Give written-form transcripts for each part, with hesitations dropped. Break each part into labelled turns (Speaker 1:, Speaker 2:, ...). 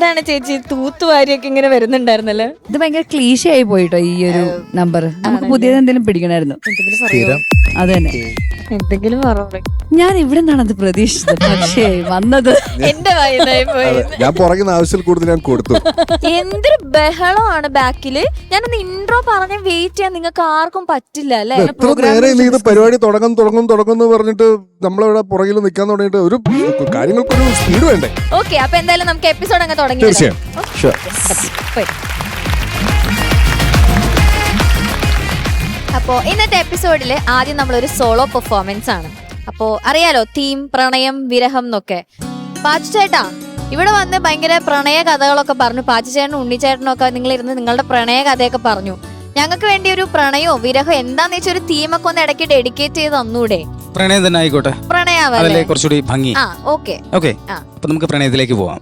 Speaker 1: എന്താണ് ചേച്ചി തൂത്തുവാരിയൊക്കെ ഇങ്ങനെ വരുന്നുണ്ടായിരുന്നല്ലോ?
Speaker 2: ഇത് ഭയങ്കര ക്ലീശ ആയി പോയിട്ടോ ഈ ഒരു നമ്പർ. നമുക്ക് പുതിയത് എന്തെങ്കിലും പിടിക്കണമായിരുന്നു. അത് തന്നെ.
Speaker 1: എന്തെങ്കിലും പറഞ്ഞു.
Speaker 2: ഞാൻ ഇവിടെ നിന്നാണ് അത് പ്രതീക്ഷിച്ചത്, പക്ഷേ വന്നത്
Speaker 1: എന്റെ വായനായി പോയി.
Speaker 3: ഞാൻ പുറകുന്ന ആവശ്യത്തിൽ കൂടുതൽ ഞാൻ കൊടുത്തു.
Speaker 1: എന്തൊരു ബഹളമാണ് ബാക്കില്. ഞാനൊന്ന് ഇൻട്രോ പറഞ്ഞ വെയിറ്റ് ചെയ്യാൻ നിങ്ങൾക്ക് ആർക്കും പറ്റില്ല അല്ലെ?
Speaker 3: എത്ര നേരം നീ ഇത് പരിപാടി തുടങ്ങും പറഞ്ഞിട്ട് നമ്മളിവിടെ പുറകിൽ നിൽക്കാൻ തുടങ്ങിയിട്ട് ഒരു കാര്യങ്ങൾക്കൊരു സ്പീഡ് വേണ്ടേ?
Speaker 1: ഓക്കെ, അപ്പൊ എന്തായാലും നമുക്ക് എപ്പിസോഡ് അങ്ങ് തുടങ്ങി.
Speaker 3: തീർച്ചയായും.
Speaker 1: അപ്പോ ഇന്നത്തെ എപ്പിസോഡില് ആദ്യം നമ്മളൊരു സോളോ പെർഫോമൻസ് ആണ്. അപ്പോ അറിയാലോ, തീം പ്രണയം വിരഹം എന്നൊക്കെ. പാച്ചുചേട്ടാ ഇവിടെ വന്ന് ഭയങ്കര പ്രണയ കഥകളൊക്കെ പറഞ്ഞു. പാച്ചുചേട്ടനും ഉണ്ണിച്ചേട്ടനും ഒക്കെ നിങ്ങളിരുന്ന് നിങ്ങളുടെ പ്രണയ കഥയൊക്കെ പറഞ്ഞു. ഞങ്ങൾക്ക് വേണ്ടി ഒരു പ്രണയോ വിരഹോ എന്താന്ന് വെച്ചാൽ ഒരു തീമൊക്കെ ഒന്ന് ഇടയ്ക്ക് ഡെഡിക്കേറ്റ് ചെയ്ത് തന്നൂടെ?
Speaker 4: പ്രണയം തന്നെ ആയിക്കോട്ടെ.
Speaker 1: പ്രണയാവല്ലേ
Speaker 4: കുറച്ചുകൂടി ഭംഗി.
Speaker 1: ഓക്കെ.
Speaker 4: അപ്പൊ നമുക്ക് പ്രണയത്തിലേക്ക് പോവാം.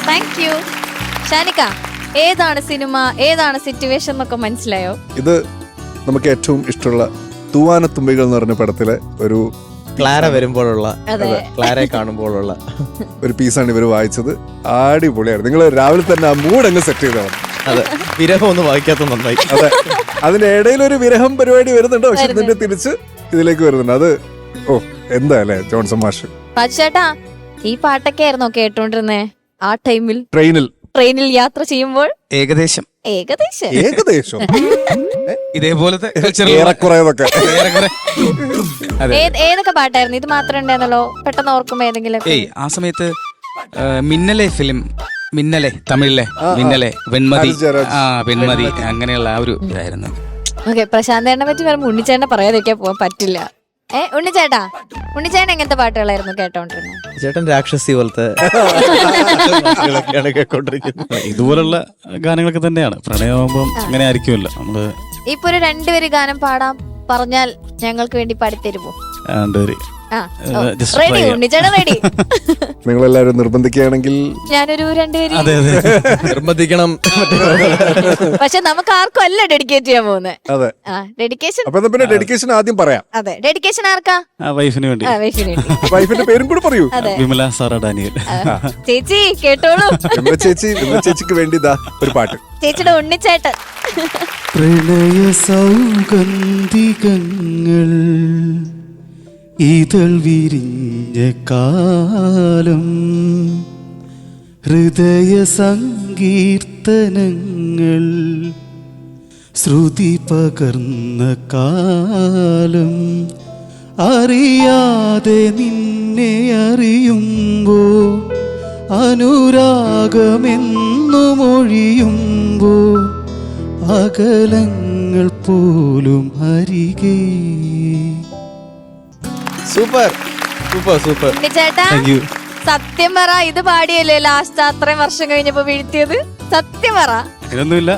Speaker 1: Thank you. ഷാനിക്ക, ഏതാണ് സിനിമ, ഏതാണ് സിറ്റുവേഷൻ എന്നൊക്കെ മനസ്സിലായോ?
Speaker 3: ഇത് നമുക്ക് ഏറ്റവും ഇഷ്ടമുള്ള തൂവാനത്തുമ്പികൾ എന്ന് പറഞ്ഞ പടത്തിലെ ഒരു
Speaker 5: ക്ലാര വരുമ്പോഴുള്ള, ക്ലാരയെ കാണുമ്പോഴുള്ള
Speaker 3: ഒരു പീസാണ് ഇവർ വായിച്ചത്. അടിപൊളിയായിരുന്നു. നിങ്ങൾ രാവിലെ തന്നെ ആ മൂഡ് അങ്ങ് സെറ്റ് ചെയ്തതാണ്.
Speaker 5: അതെ, വിരഹം ഒന്ന് വായിക്കാത്ത നന്നായി.
Speaker 3: അതെ, അതിന്റെ ഇടയിൽ ഒരു വിരഹം പരിപാടി വരുന്നുണ്ട്, പക്ഷെ ഇതിന്റെ തിരിച്ച് ഇതിലേക്ക് വരുന്നുണ്ട്. അത് എന്താ അല്ലേ ജോൺസൺ മാഷ്.
Speaker 1: പാച്ചുചേട്ടാ, ഈ പാട്ടൊക്കെ ആയിരുന്നോ കേട്ടോണ്ടിരുന്നേ ആ ടൈമിൽ? ട്രെയിനിൽ യാത്ര ചെയ്യുമ്പോൾ
Speaker 4: ഏകദേശം ഇതേപോലത്തെ
Speaker 1: ഏതൊക്കെ പാട്ടായിരുന്നു? ഇത് മാത്രമേ ഉണ്ടായിരുന്നല്ലോ, പെട്ടെന്ന് ഓർക്കുമ്പോ ഏതെങ്കിലും?
Speaker 4: ആ സമയത്ത് മിന്നലെ ഫിലിം, മിന്നലെ തമിഴിലെ മിന്നലെ, വെൺമതി, വെൺമതി, അങ്ങനെയുള്ള ആ ഒരു ഇതായിരുന്നു.
Speaker 1: ഓക്കെ, പ്രശാന്തേട്ടനെ പറ്റി വരുമ്പോ ഉണ്ണിച്ചേട്ടനെ പറയാതിരിക്കാൻ പോവാൻ പറ്റില്ല. ഉണ്ണിച്ചേട്ടൻ എങ്ങനത്തെ പാട്ടുകളായിരുന്നു കേട്ടോണ്ടിരുന്നത്?
Speaker 5: ചേട്ടൻ രാക്ഷസി പോലത്തെ കേട്ടോണ്ടിരിക്കുന്നത്.
Speaker 6: ഇതുപോലുള്ള ഗാനങ്ങളൊക്കെ തന്നെയാണ്. പ്രണയമാകുമ്പോൾ അങ്ങനെ ആയിരിക്കുമല്ലോ നമ്മള്.
Speaker 1: ഇപ്പൊ ഒരു രണ്ടുപേര് ഗാനം പാടാൻ പറഞ്ഞാൽ ഞങ്ങൾക്ക് വേണ്ടി പാടിത്തരുമോ? Ready ഉണ്ണിച്ചേട്ടൻ, ready?
Speaker 3: നിങ്ങളെല്ലാരും നിർബന്ധിക്കുകയാണെങ്കിൽ
Speaker 1: ഞാനൊരു രണ്ടുപേര്
Speaker 5: നിർബന്ധിക്കണം.
Speaker 1: പക്ഷെ നമുക്ക് ആർക്കും അല്ല ഡെഡിക്കേറ്റ് ചെയ്യാൻ പോകുന്നത്.
Speaker 3: അതെ,
Speaker 1: ഡെഡിക്കേഷൻ.
Speaker 3: അപ്പൊ പിന്നെ ഡെഡിക്കേഷൻ ആദ്യം പറയാം.
Speaker 1: അതെ, ഡെഡിക്കേഷൻ ആർക്കാ?
Speaker 6: വൈഫിന് വേണ്ടി.
Speaker 3: വൈഫിന്റെ പേരും കൂടെ പറയൂ.
Speaker 6: Vimala Sara Daniel.
Speaker 1: ചേച്ചി കേട്ടോളൂ.
Speaker 3: ചേച്ചിക്ക് വേണ്ടി ഇതാ ഒരു പാട്ട്.
Speaker 1: ചേച്ചിയുടെ ഉണ്ണിച്ചേട്ടൻ.
Speaker 6: പ്രണയ സൗഗന്ധികങ്ങൾ ഇതൾ വിരിഞ്ഞ കാലം, ഹൃദയ സങ്കീർത്തനങ്ങൾ ശ്രുതി പകർന്ന കാലം, അറിയാതെ നിന്നെ അറിയുമ്പോ അനുരാഗമെന്നും ഒഴിയുമ്പോ അകലങ്ങൾ പോലും അരികെ.
Speaker 5: Super super super.
Speaker 1: ചേട്ടാ, സത്യം പറ, ഇത് പാടിയല്ലേ ലാസ്റ്റ് അത്രയും വർഷം കഴിഞ്ഞപ്പോ വീഴ്ത്തിയത്? സത്യം പറ.
Speaker 6: ഇതൊന്നുമില്ല.